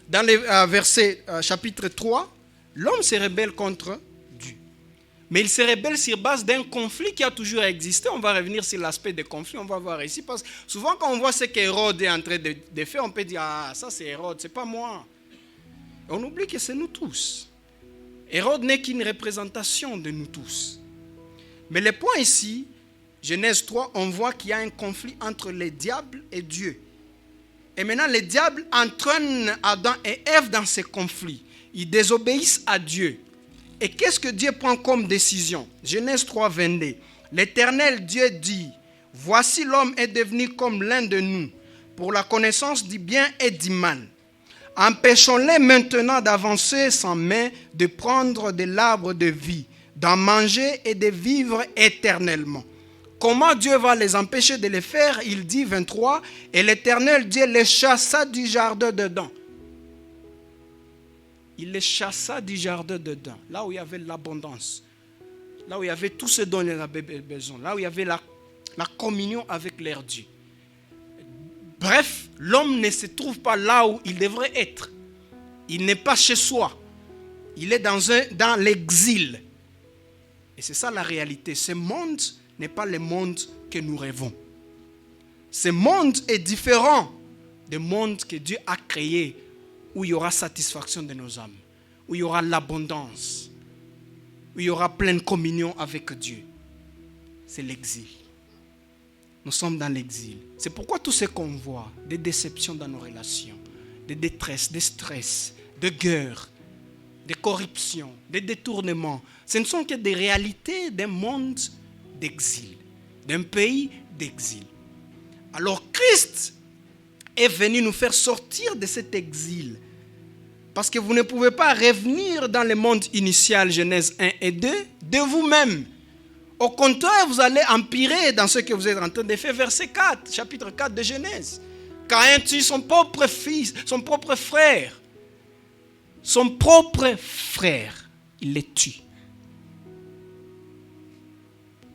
dans les versets chapitre 3, l'homme se rebelle contre Dieu. Mais il se rebelle sur base d'un conflit qui a toujours existé. On va revenir sur l'aspect des conflits, on va voir ici. Parce que souvent quand on voit ce qu'Hérode est en train de faire, on peut dire, ah, ça c'est Hérode, c'est pas moi. Et on oublie que c'est nous tous. Hérode n'est qu'une représentation de nous tous. Mais le point ici, Genèse 3, on voit qu'il y a un conflit entre les diables et Dieu. Et maintenant, les diables entraînent Adam et Ève dans ce conflit. Ils désobéissent à Dieu. Et qu'est-ce que Dieu prend comme décision? Genèse 3, 22. L'Éternel Dieu dit, « Voici l'homme est devenu comme l'un de nous, pour la connaissance du bien et du mal. Empêchons-les maintenant d'avancer sans main, de prendre de l'arbre de vie, d'en manger et de vivre éternellement. » Comment Dieu va les empêcher de le faire? Il dit 23, « Et l'Éternel Dieu les chassa du jardin d'Éden. » Il les chassa du jardin d'Éden, là où il y avait l'abondance, là où il y avait tout ce dont il avait besoin, là où il y avait la communion avec leur Dieu. Bref, l'homme ne se trouve pas là où il devrait être. Il n'est pas chez soi. Il est dans l'exil. Et c'est ça la réalité. Ce monde n'est pas le monde que nous rêvons. Ce monde est différent du monde que Dieu a créé, où il y aura satisfaction de nos âmes, où il y aura l'abondance, où il y aura pleine communion avec Dieu. C'est l'exil. Nous sommes dans l'exil. C'est pourquoi tout ce qu'on voit, des déceptions dans nos relations, des détresses, des stress, des guerres, des corruptions, des détournements, ce ne sont que des réalités d'un monde d'exil, d'un pays d'exil. Alors Christ est venu nous faire sortir de cet exil. Parce que vous ne pouvez pas revenir dans le monde initial, Genèse 1 et 2, de vous-même. Au contraire, vous allez empirer dans ce que vous êtes en train de faire. Verset 4, chapitre 4 de Genèse. Caïn tue son propre fils, son propre frère. Son propre frère, il les tue.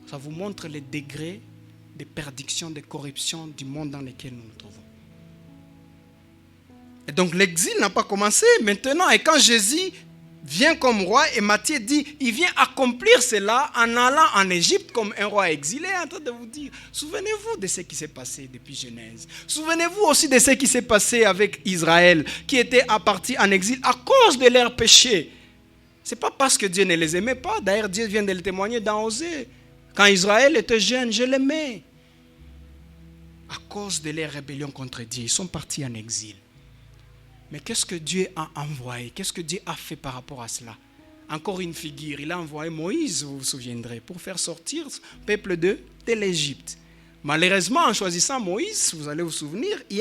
Ça vous montre les degrés de perdition, de corruption du monde dans lequel nous nous trouvons. Et donc l'exil n'a pas commencé maintenant. Et quand Jésus vient comme roi, et Matthieu dit, il vient accomplir cela en allant en Égypte comme un roi exilé, en train de vous dire, souvenez-vous de ce qui s'est passé depuis Genèse. Souvenez-vous aussi de ce qui s'est passé avec Israël, qui était parti en exil à cause de leurs péchés. Ce n'est pas parce que Dieu ne les aimait pas. D'ailleurs, Dieu vient de le témoigner dans Osée. Quand Israël était jeune, je l'aimais. À cause de leur rébellion contre Dieu, ils sont partis en exil. Mais qu'est-ce que Dieu a envoyé? Qu'est-ce que Dieu a fait par rapport à cela? Encore une figure, il a envoyé Moïse, vous vous souviendrez, pour faire sortir le peuple de l'Égypte. Malheureusement, en choisissant Moïse, vous allez vous souvenir, il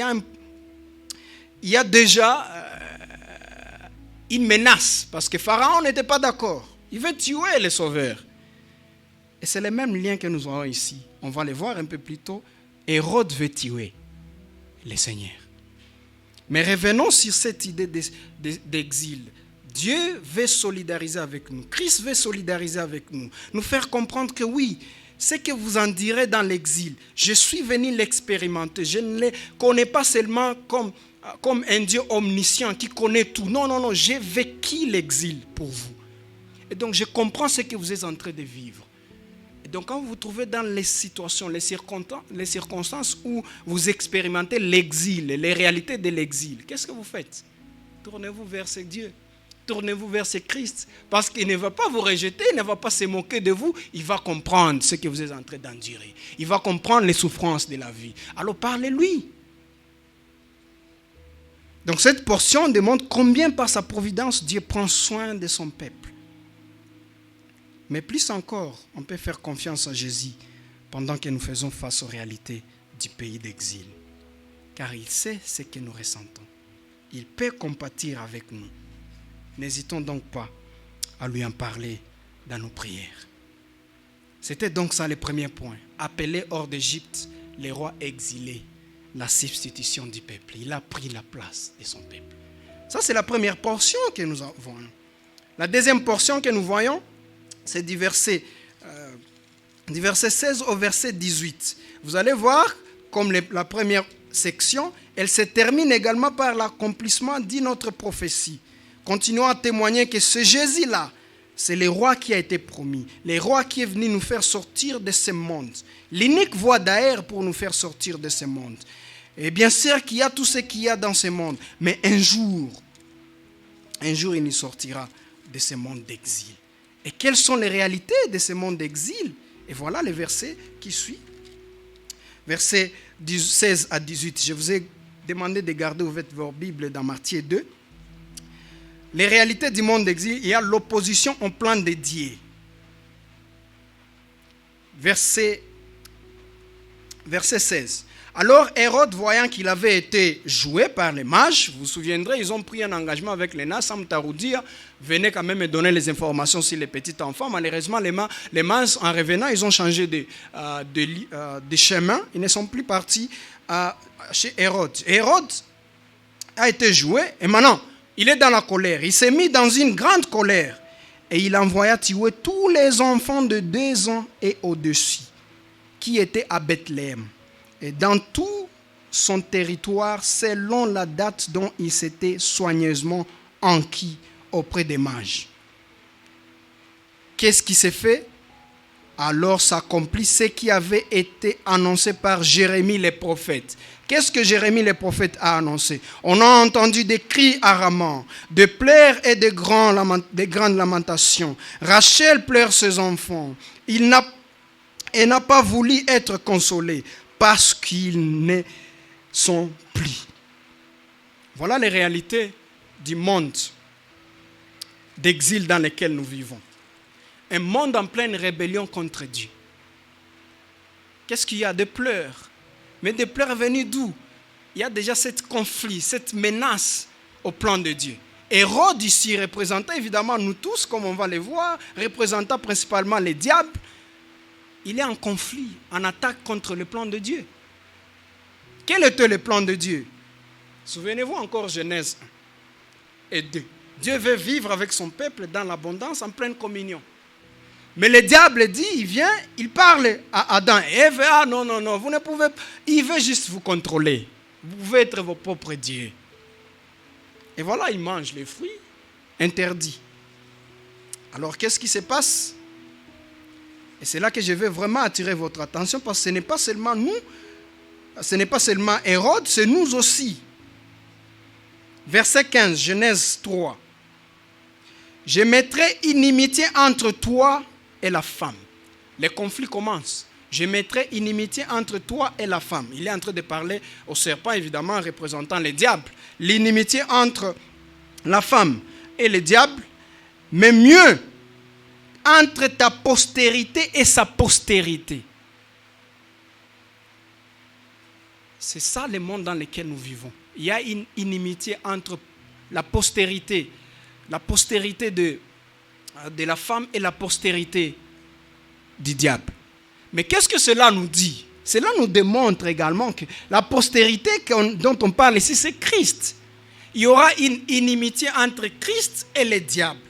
y a déjà une menace, parce que Pharaon n'était pas d'accord. Il veut tuer les sauveurs. Et c'est le même lien que nous avons ici. On va le voir un peu plus tôt. Hérode veut tuer le Seigneur. Mais revenons sur cette idée d'exil. Dieu veut solidariser avec nous. Christ veut solidariser avec nous. Nous faire comprendre que oui, ce que vous en direz dans l'exil, je suis venu l'expérimenter. Je ne le connais pas seulement comme un Dieu omniscient qui connaît tout. Non, non, non, j'ai vécu l'exil pour vous. Et donc je comprends ce que vous êtes en train de vivre. Donc quand vous vous trouvez dans les situations, les circonstances où vous expérimentez l'exil, les réalités de l'exil, qu'est-ce que vous faites? Tournez-vous vers ce Dieu, tournez-vous vers ce Christ, parce qu'il ne va pas vous rejeter, il ne va pas se moquer de vous, il va comprendre ce que vous êtes en train d'endurer, il va comprendre les souffrances de la vie. Alors parlez-lui. Donc cette portion démontre combien par sa providence Dieu prend soin de son peuple. Mais plus encore, on peut faire confiance à Jésus pendant que nous faisons face aux réalités du pays d'exil. Car il sait ce que nous ressentons. Il peut compatir avec nous. N'hésitons donc pas à lui en parler dans nos prières. C'était donc ça le premier point. Appeler hors d'Égypte les rois exilés, la substitution du peuple. Il a pris la place de son peuple. Ça, c'est la première portion que nous voyons. La deuxième portion que nous voyons, c'est du verset 16 au verset 18. Vous allez voir, comme la première section, elle se termine également par l'accomplissement d'une autre prophétie. Continuons à témoigner que ce Jésus-là, c'est le roi qui a été promis, le roi qui est venu nous faire sortir de ce monde. L'unique voie d'ailleurs pour nous faire sortir de ce monde. Et bien sûr qu'il y a tout ce qu'il y a dans ce monde, mais un jour, il nous sortira de ce monde d'exil. Et quelles sont les réalités de ce monde d'exil? Et voilà le verset qui suit. Versets 16 à 18. Je vous ai demandé de garder ouverte votre Bible dans Matthieu 2. Les réalités du monde d'exil, il y a l'opposition au plan de Dieu. Verset 16. Alors Hérode, voyant qu'il avait été joué par les mages, vous vous souviendrez, ils ont pris un engagement avec les nains, Sam Taroudia, venez quand même me donner les informations sur les petits enfants. Malheureusement, les mages, en revenant, ils ont changé de chemin. Ils ne sont plus partis chez Hérode. Hérode a été joué et maintenant, il est dans la colère. Il s'est mis dans une grande colère et il envoya tuer tous les enfants de 2 ans et au-dessus qui étaient à Bethléem. Et dans tout son territoire, selon la date dont il s'était soigneusement enquis auprès des mages. Qu'est-ce qui s'est fait? Alors s'accomplit ce qui avait été annoncé par Jérémie le prophète. Qu'est-ce que Jérémie le prophète a annoncé? On a entendu des cris à Rama, de pleurs et de grandes lamentations. Rachel pleure ses enfants. Elle n'a pas voulu être consolée parce qu'ils ne sont plus. Voilà les réalités du monde d'exil dans lequel nous vivons. Un monde en pleine rébellion contre Dieu. Qu'est-ce qu'il y a? Des pleurs. Mais des pleurs venus d'où? Il y a déjà ce conflit, cette menace au plan de Dieu. Hérode ici, représentant évidemment nous tous, comme on va le voir, représentant principalement les diables, il est en conflit, en attaque contre le plan de Dieu. Quel était le plan de Dieu? Souvenez-vous encore Genèse 1 et 2. Dieu veut vivre avec son peuple dans l'abondance, en pleine communion. Mais le diable dit, il vient, il parle à Adam et Ève, ah non, vous ne pouvez pas, il veut juste vous contrôler. Vous pouvez être vos propres dieux. Et voilà, il mange les fruits interdits. Alors, qu'est-ce qui se passe? Et c'est là que je veux vraiment attirer votre attention, parce que ce n'est pas seulement nous, ce n'est pas seulement Hérode, c'est nous aussi. Verset 15, Genèse 3. Je mettrai inimitié entre toi et la femme. Les conflits commencent. Je mettrai inimitié entre toi et la femme. Il est en train de parler au serpent, évidemment, représentant le diable. L'inimitié entre la femme et le diable, mais mieux, entre ta postérité et sa postérité. C'est ça le monde dans lequel nous vivons. Il y a une inimitié entre la postérité de la femme et la postérité du diable. Mais qu'est-ce que cela nous dit? Cela nous démontre également que la postérité dont on parle ici, c'est Christ. Il y aura une inimitié entre Christ et le diable.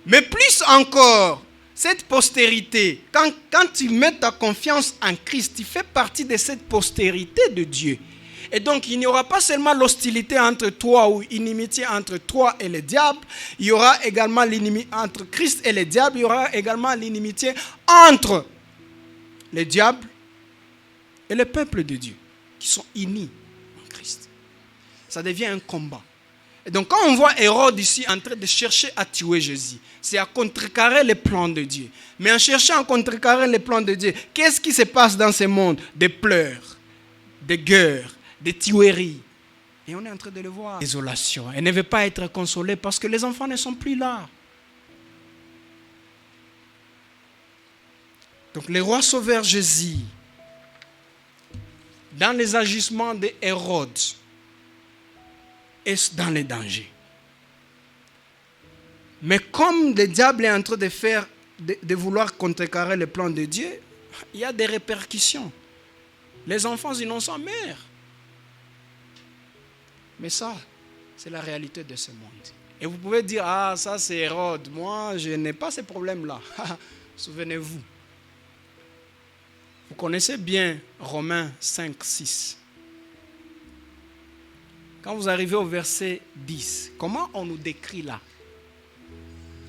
Mais plus encore, cette postérité, quand tu mets ta confiance en Christ, tu fais partie de cette postérité de Dieu. Et donc, il n'y aura pas seulement l'hostilité entre toi ou inimitié entre toi et le diable, il y aura également l'inimitié entre Christ et le diable, il y aura également l'inimitié entre le diable et le peuple de Dieu, qui sont unis en Christ. Ça devient un combat. Et donc, quand on voit Hérode ici en train de chercher à tuer Jésus, c'est à contrecarrer les plans de Dieu. Mais en cherchant à contrecarrer les plans de Dieu, qu'est-ce qui se passe dans ce monde? Des pleurs, des guerres, des tueries. Et on est en train de le voir. Désolation. Elle ne veut pas être consolée parce que les enfants ne sont plus là. Donc le roi sauveur Jésus, dans les agissements de Hérode, est dans les dangers. Mais comme le diable est en train de vouloir contrecarrer le plan de Dieu, il y a des répercussions. Les enfants innocents meurent. Mais ça, c'est la réalité de ce monde. Et vous pouvez dire, ah, ça c'est Hérode. Moi, je n'ai pas ces problèmes-là. Souvenez-vous. Vous connaissez bien Romains 5, 6. Quand vous arrivez au verset 10, comment on nous décrit là?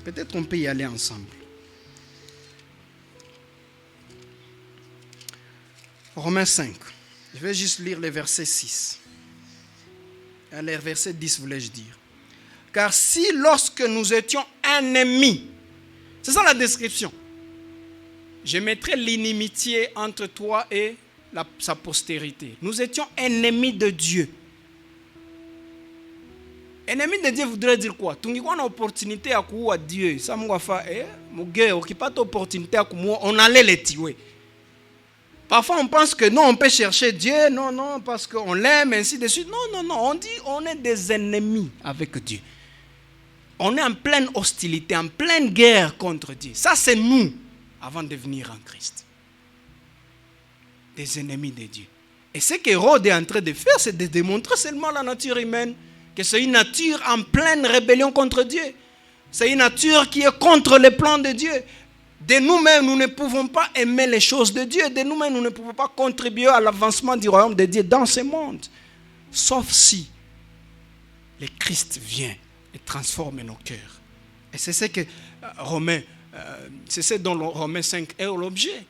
Peut-être on peut y aller ensemble. Romains 5. Je vais juste lire le verset 6. Allez, verset 10 voulais-je dire. Car si lorsque nous étions ennemis, c'est ça la description, je mettrai l'inimitié entre toi et sa postérité. Nous étions ennemis de Dieu. Ennemi de Dieu voudrait dire quoi? Tungikuwa na opportunité ya kuua Dieu. Ça mwafa mugé ukipata opportunité ya kumuua, on allait les tuer. Parfois on pense que non, on peut chercher Dieu, non, parce qu'on l'aime, ainsi de suite. Non, on dit on est des ennemis avec Dieu. On est en pleine hostilité, en pleine guerre contre Dieu. Ça c'est nous, avant de venir en Christ. Des ennemis de Dieu. Et ce qu'Hérode est en train de faire, c'est de démontrer seulement la nature humaine, que c'est une nature en pleine rébellion contre Dieu. C'est une nature qui est contre les plans de Dieu. De nous-mêmes, nous ne pouvons pas aimer les choses de Dieu. De nous-mêmes, nous ne pouvons pas contribuer à l'avancement du royaume de Dieu dans ce monde. Sauf si le Christ vient et transforme nos cœurs. Et c'est ce que c'est ce dont Romains 5 est l'objet.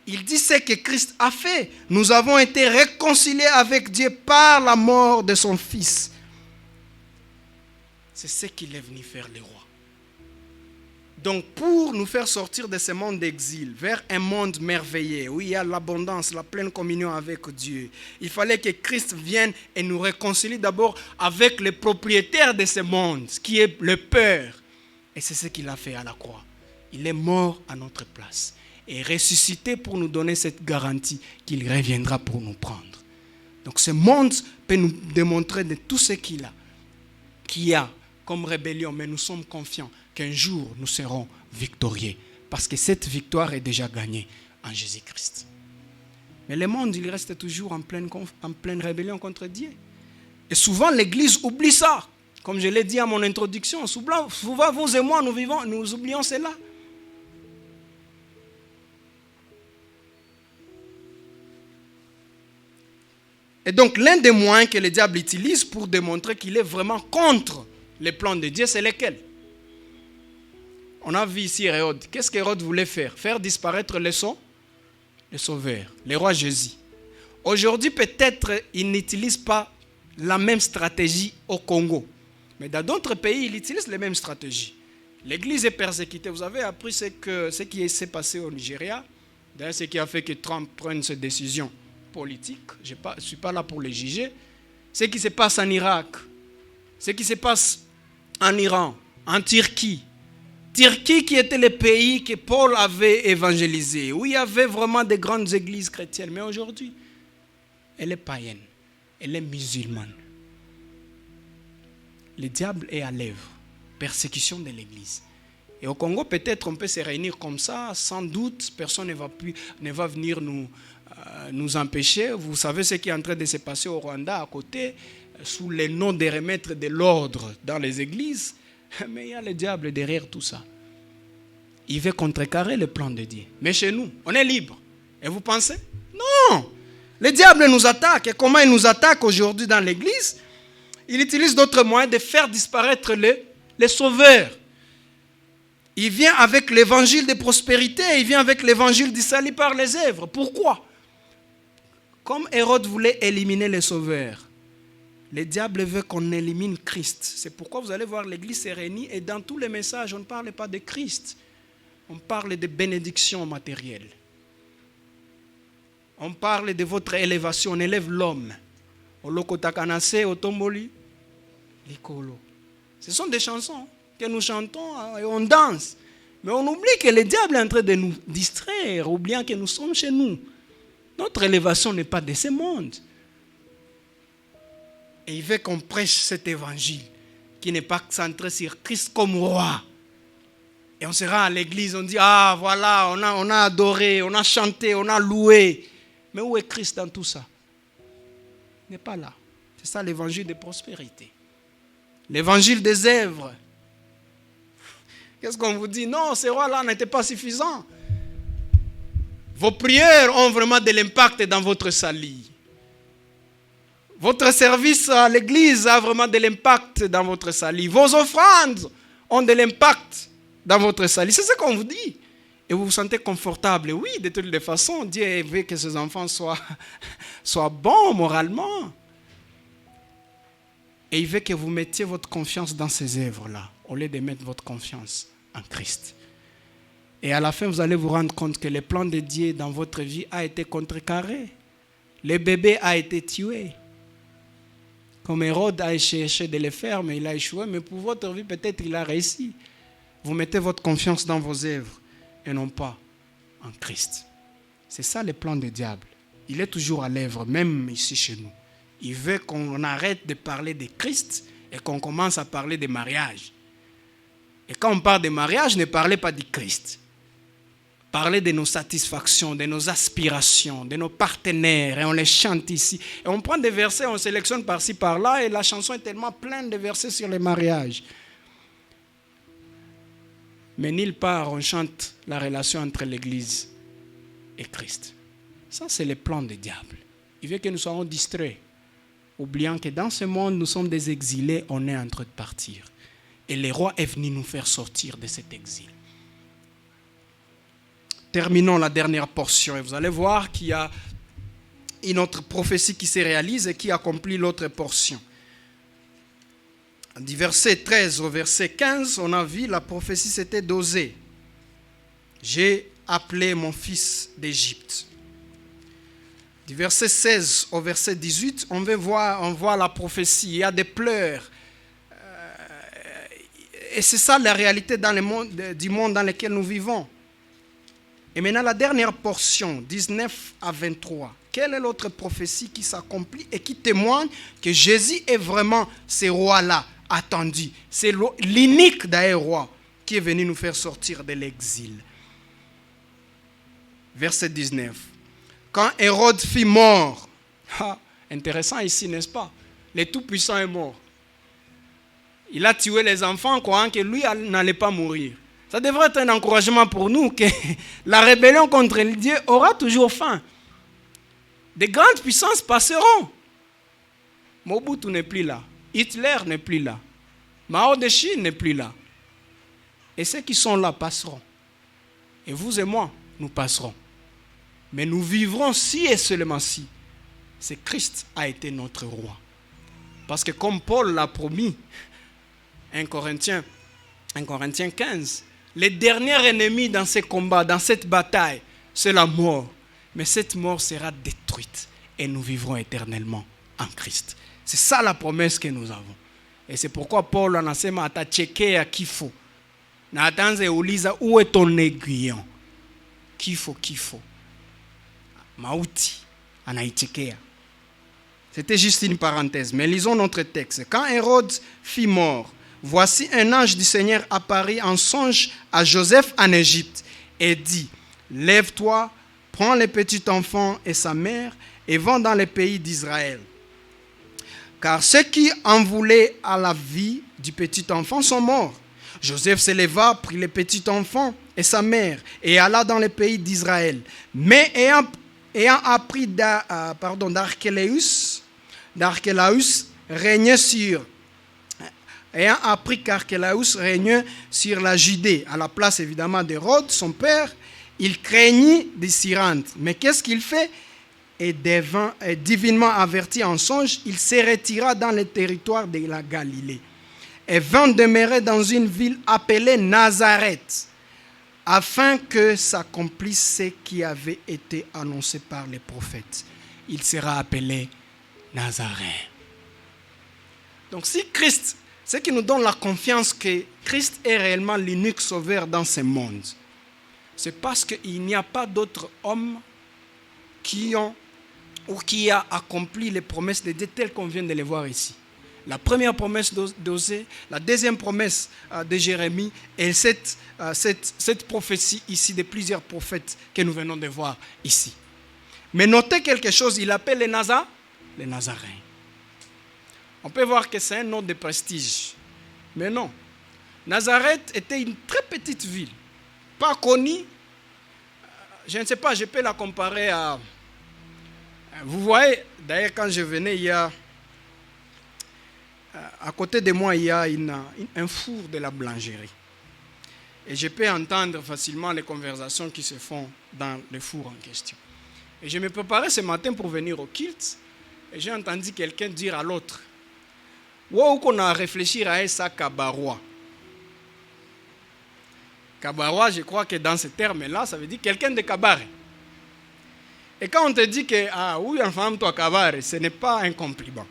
Il dit ce que Christ a fait. Nous avons été réconciliés avec Dieu par la mort de son Fils. C'est ce qu'il est venu faire le roi. Donc pour nous faire sortir de ce monde d'exil vers un monde merveilleux où il y a l'abondance, la pleine communion avec Dieu, il fallait que Christ vienne et nous réconcilie d'abord avec le propriétaire de ce monde, qui est le Père. Et c'est ce qu'il a fait à la croix. Il est mort à notre place et ressuscité pour nous donner cette garantie qu'il reviendra pour nous prendre. Donc ce monde peut nous démontrer de tout ce qu'il y a comme rébellion, mais nous sommes confiants qu'un jour nous serons victorieux, parce que cette victoire est déjà gagnée en Jésus-Christ. Mais le monde, il reste toujours en pleine rébellion contre Dieu. Et souvent l'Église oublie ça. Comme je l'ai dit à mon introduction, souvent vous et moi, nous oublions cela. Et donc l'un des moyens que le diable utilise pour démontrer qu'il est vraiment contre les plans de Dieu, c'est lesquels? On a vu ici Hérode. Qu'est-ce qu'Hérode voulait faire? Faire disparaître le sauveur, le roi Jésus. Aujourd'hui, peut-être, il n'utilise pas la même stratégie au Congo. Mais dans d'autres pays, il utilise les mêmes stratégies. L'Église est persécutée. Vous avez appris ce qui s'est passé au Nigeria. D'ailleurs, ce qui a fait que Trump prenne cette décision politique. Je ne suis pas là pour les juger. Ce qui se passe en Irak. Ce qui se passe en Iran, en Turquie. Turquie qui était le pays que Paul avait évangélisé, où il y avait vraiment de grandes églises chrétiennes. Mais aujourd'hui, elle est païenne, elle est musulmane. Le diable est à l'œuvre, persécution de l'église. Et au Congo, peut-être on peut se réunir comme ça, sans doute, personne ne va venir nous empêcher. Vous savez ce qui est en train de se passer au Rwanda à côté, sous le nom de remettre de l'ordre dans les églises. Mais il y a le diable derrière tout ça. Il veut contrecarrer le plan de Dieu. Mais chez nous, on est libre. Et vous pensez? Non! Le diable nous attaque. Et comment il nous attaque aujourd'hui dans l'église? Il utilise d'autres moyens de faire disparaître les sauveurs. Il vient avec l'évangile de prospérité. Il vient avec l'évangile du salut par les œuvres. Pourquoi? Comme Hérode voulait éliminer les sauveurs, le diable veut qu'on élimine Christ. C'est pourquoi vous allez voir l'église se réunit et dans tous les messages, on ne parle pas de Christ. On parle de bénédiction matérielle. On parle de votre élévation. On élève l'homme. Olokotakanase, otomboli, likolo. Ce sont des chansons que nous chantons et on danse. Mais on oublie que le diable est en train de nous distraire, oubliant que nous sommes chez nous. Notre élévation n'est pas de ce monde. Et il veut qu'on prêche cet évangile qui n'est pas centré sur Christ comme roi. Et on sera à l'église, on dit, ah voilà, on a adoré, on a chanté, on a loué. Mais où est Christ dans tout ça? Il n'est pas là. C'est ça l'évangile de prospérité. L'évangile des œuvres. Qu'est-ce qu'on vous dit? Non, ce roi-là n'était pas suffisant. Vos prières ont vraiment de l'impact dans votre salut. Votre service à l'église a vraiment de l'impact dans votre salut. Vos offrandes ont de l'impact dans votre salut. C'est ce qu'on vous dit. Et vous vous sentez confortable. Oui, de toutes les façons, Dieu veut que ses enfants soient bons moralement. Et il veut que vous mettiez votre confiance dans ces œuvres-là, au lieu de mettre votre confiance en Christ. Et à la fin, vous allez vous rendre compte que le plan de Dieu dans votre vie a été contrecarré. Le bébé a été tué. Comme Hérode a cherché de le faire, mais il a échoué. Mais pour votre vie, peut-être il a réussi. Vous mettez votre confiance dans vos œuvres et non pas en Christ. C'est ça le plan du diable. Il est toujours à l'œuvre, même ici chez nous. Il veut qu'on arrête de parler de Christ et qu'on commence à parler de mariage. Et quand on parle de mariage, ne parlez pas du Christ. Parlez de nos satisfactions, de nos aspirations, de nos partenaires. Et on les chante ici. Et on prend des versets, on sélectionne par-ci, par-là. Et la chanson est tellement pleine de versets sur le mariage. Mais nulle part, on chante la relation entre l'Église et Christ. Ça, c'est le plan du diable. Il veut que nous soyons distraits, oubliant que dans ce monde, nous sommes des exilés, on est en train de partir. Et le roi est venu nous faire sortir de cet exil. Terminons la dernière portion et vous allez voir qu'il y a une autre prophétie qui se réalise et qui accomplit l'autre portion. Du verset 13 au verset 15, on a vu la prophétie c'était d'Osée. J'ai appelé mon fils d'Égypte. Du verset 16 au verset 18, on voit la prophétie. Il y a des pleurs. Et c'est ça la réalité dans le monde, du monde dans lequel nous vivons. Et maintenant, la dernière portion, 19 à 23. Quelle est l'autre prophétie qui s'accomplit et qui témoigne que Jésus est vraiment ce roi-là attendu? C'est l'unique d'ailleurs roi qui est venu nous faire sortir de l'exil. Verset 19. Quand Hérode fut mort, intéressant ici, n'est-ce pas? Le Tout-Puissant est mort. Il a tué les enfants croyant que lui n'allait pas mourir. Ça devrait être un encouragement pour nous que la rébellion contre Dieu aura toujours fin. Des grandes puissances passeront. Mobutu n'est plus là. Hitler n'est plus là. Mao de Chine n'est plus là. Et ceux qui sont là passeront. Et vous et moi, nous passerons. Mais nous vivrons si et seulement si c'est Christ a été notre roi. Parce que comme Paul l'a promis, 1 Corinthiens 15, le dernier ennemi dans ce combat, dans cette bataille, c'est la mort. Mais cette mort sera détruite et nous vivrons éternellement en Christ. C'est ça la promesse que nous avons. Et c'est pourquoi Paul en a dit à checker à Kifo. Natanze uliza où est ton aiguillon? Kifo. Mauti anaichekea. C'était juste une parenthèse. Mais lisons notre texte. Quand Hérode fut mort, voici un ange du Seigneur apparut en songe à Joseph en Égypte et dit, lève-toi, prends le petit enfant et sa mère et va dans le pays d'Israël. Car ceux qui en voulaient à la vie du petit enfant sont morts. Joseph se leva, prit le petit enfant et sa mère et alla dans le pays d'Israël. Mais ayant appris d'Archélaüs régnait sur la Judée, à la place évidemment d'Hérode, son père, il craignit des Syrantes. Mais qu'est-ce qu'il fait? Et divinement averti en songe, il se retira dans le territoire de la Galilée et vint demeurer dans une ville appelée Nazareth, afin que s'accomplisse ce qui avait été annoncé par les prophètes. Il sera appelé Nazaréen. Donc si Christ, ce qui nous donne la confiance que Christ est réellement l'unique sauveur dans ce monde, c'est parce qu'il n'y a pas d'autres hommes qui ont a accompli les promesses de Dieu telles qu'on vient de les voir ici. La première promesse d'Osée, la deuxième promesse de Jérémie et cette prophétie ici de plusieurs prophètes que nous venons de voir ici. Mais notez quelque chose, il appelle les Nazaréens. On peut voir que c'est un nom de prestige. Mais non. Nazareth était une très petite ville, pas connue. Je ne sais pas, je peux la comparer à... Vous voyez, d'ailleurs quand je venais, il y a à côté de moi, il y a un four de la boulangerie. Et je peux entendre facilement les conversations qui se font dans le four en question. Et je me préparais ce matin pour venir au culte. Et j'ai entendu quelqu'un dire à l'autre, wow, qu'on a réfléchi à ça Kabarois. Kabarois, je crois que dans ce terme-là, ça veut dire quelqu'un de Kabare. Et quand on te dit que, ah oui, enfin, toi Kabare, ce n'est pas un compliment.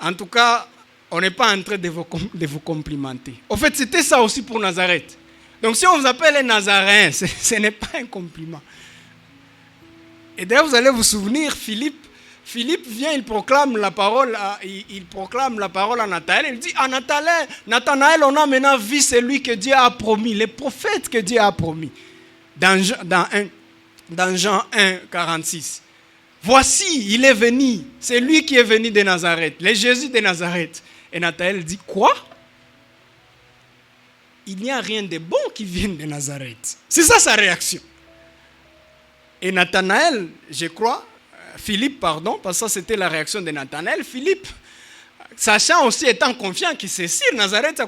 En tout cas, on n'est pas en train de vous complimenter. En fait, c'était ça aussi pour Nazareth. Donc si on vous appelle les Nazaréens, ce n'est pas un compliment. Et d'ailleurs, vous allez vous souvenir, Philippe vient, il proclame la parole à Nathanaël. Il dit, à Nathanaël, on a maintenant vu celui que Dieu a promis, les prophètes que Dieu a promis. Dans Jean 1, 46. Voici, il est venu, c'est lui qui est venu de Nazareth, le Jésus de Nazareth. Et Nathanaël dit, quoi? Il n'y a rien de bon qui vienne de Nazareth. C'est ça sa réaction. Et Nathanaël, je crois, Philippe, pardon, parce que ça c'était la réaction de Nathanaël. Philippe, sachant aussi, étant confiant que c'est sûr, Nazareth,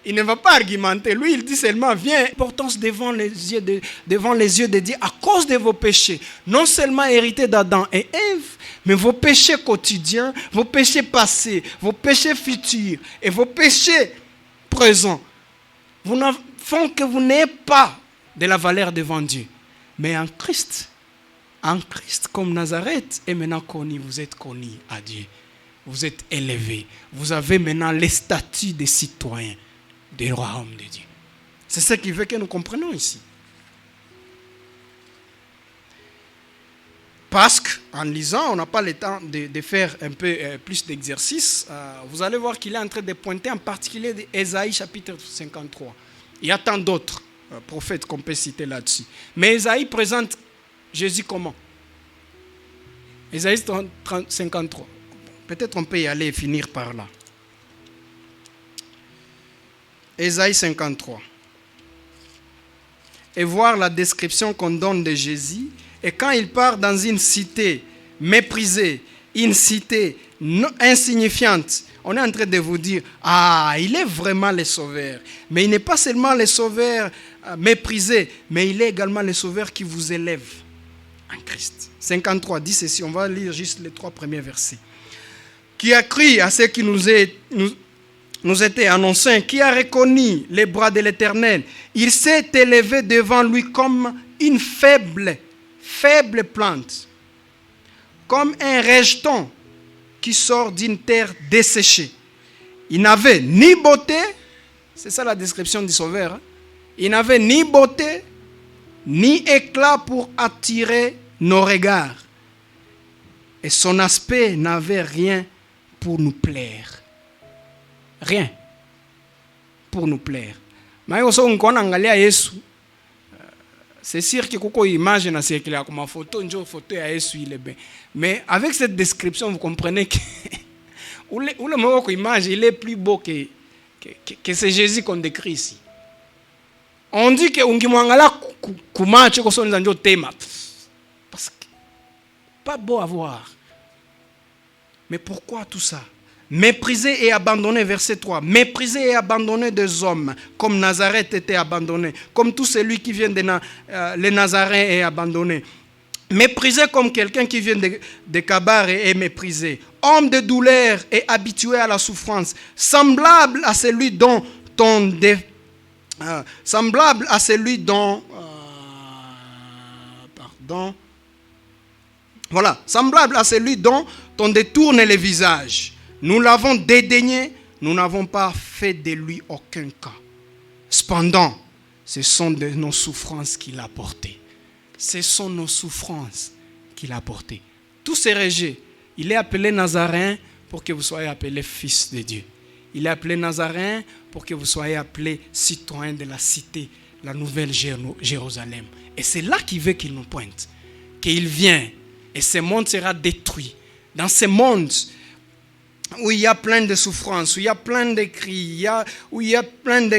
il ne va pas argumenter. Lui, il dit seulement, viens, importance devant les yeux de Dieu à cause de vos péchés. Non seulement hérités d'Adam et Ève, mais vos péchés quotidiens, vos péchés passés, vos péchés futurs et vos péchés présents font que vous n'ayez pas de la valeur devant Dieu. Mais en Christ, comme Nazareth est maintenant connu, vous êtes connu à Dieu. Vous êtes élevé. Vous avez maintenant les statuts des citoyens du royaume de Dieu. C'est ce qui veut que nous comprenons ici. Parce qu'en lisant, on n'a pas le temps de faire un peu plus d'exercices. Vous allez voir qu'il est en train de pointer en particulier Ésaïe chapitre 53. Il y a tant d'autres prophètes qu'on peut citer là-dessus. Mais Ésaïe présente Jésus comment? Ésaïe 53. Peut-être on peut y aller et finir par là. Ésaïe 53. Et voir la description qu'on donne de Jésus. Et quand il part dans une cité méprisée, une cité insignifiante, on est en train de vous dire, ah, il est vraiment le sauveur. Mais il n'est pas seulement le sauveur méprisé, mais il est également le sauveur qui vous élève en Christ. 53 dit ceci, on va lire juste les 3 premiers versets. Qui a cru à ce qui nous était annoncé, qui a reconnu les bras de l'Éternel. Il s'est élevé devant lui comme une faible plante, comme un rejeton qui sort d'une terre desséchée. Il n'avait ni beauté, c'est ça la description du sauveur, hein? Il n'avait ni beauté, ni éclat pour attirer nos regards. Et son aspect n'avait rien pour nous plaire. Rien pour nous plaire. Mais aussi on angalia Yesu. C'est sûr que kuko image na circule comme photo, une photo à Yesu il est bien. Mais avec cette description vous comprenez que le mot image il est plus beau que c'est Jésus qu'on décrit ici. On dit que ungimwangala kumacho ko sonza ndio tema. Parce que pas beau à voir. Mais pourquoi tout ça? Méprisé et abandonné, verset 3. Méprisé et abandonné des hommes, comme Nazareth était abandonné, comme tout celui qui vient les Nazaréens est abandonné. Méprisé comme quelqu'un qui vient de Kabar et est méprisé. Homme de douleur et habitué à la souffrance, semblable à celui dont on détourne le visage. Nous l'avons dédaigné, nous n'avons pas fait de lui aucun cas. Cependant, ce sont de nos souffrances qu'il a portées. Ce sont nos souffrances qu'il a portées. Tous ces rejets, il est appelé Nazaréen pour que vous soyez appelés fils de Dieu. Il est appelé Nazaréen pour que vous soyez appelés citoyens de la cité, la nouvelle Jérusalem. Et c'est là qu'il veut qu'il nous pointe. Qu'il vient et ce monde sera détruit. Dans ce monde où il y a plein de souffrances, où il y a plein de cris, où il y a plein de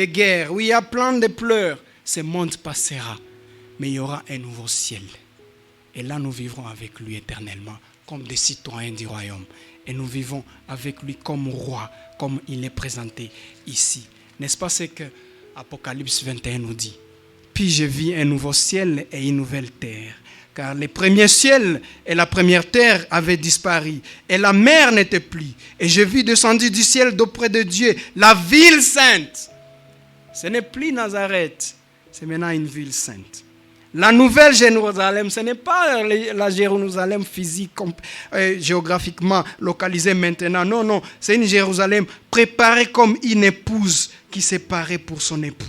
guerres, où il y a plein de pleurs, ce monde passera. Mais il y aura un nouveau ciel. Et là, nous vivrons avec lui éternellement, comme des citoyens du royaume. Et nous vivons avec lui comme roi, comme il est présenté ici. N'est-ce pas ce que Apocalypse 21 nous dit? Puis je vis un nouveau ciel et une nouvelle terre. Car les premiers ciels et la première terre avaient disparu. Et la mer n'était plus. Et je vis descendu du ciel d'auprès de Dieu la ville sainte. Ce n'est plus Nazareth. C'est maintenant une ville sainte. La nouvelle Jérusalem, ce n'est pas la Jérusalem physique, géographiquement localisée maintenant. Non, non, c'est une Jérusalem préparée comme une épouse qui s'est parée pour son époux.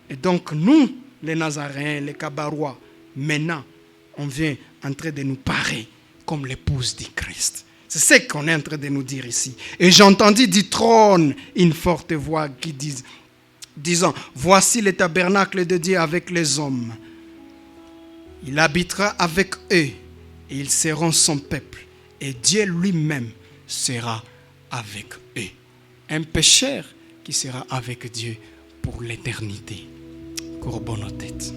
Et donc nous, les Nazaréens, les Kabarois, maintenant, on vient en train de nous parer comme l'épouse du Christ. C'est ce qu'on est en train de nous dire ici. Et j'entendis du trône une forte voix qui disant, voici le tabernacle de Dieu avec les hommes. Il habitera avec eux et ils seront son peuple. Et Dieu lui-même sera avec eux. Un pécheur qui sera avec Dieu pour l'éternité. Courbons nos têtes.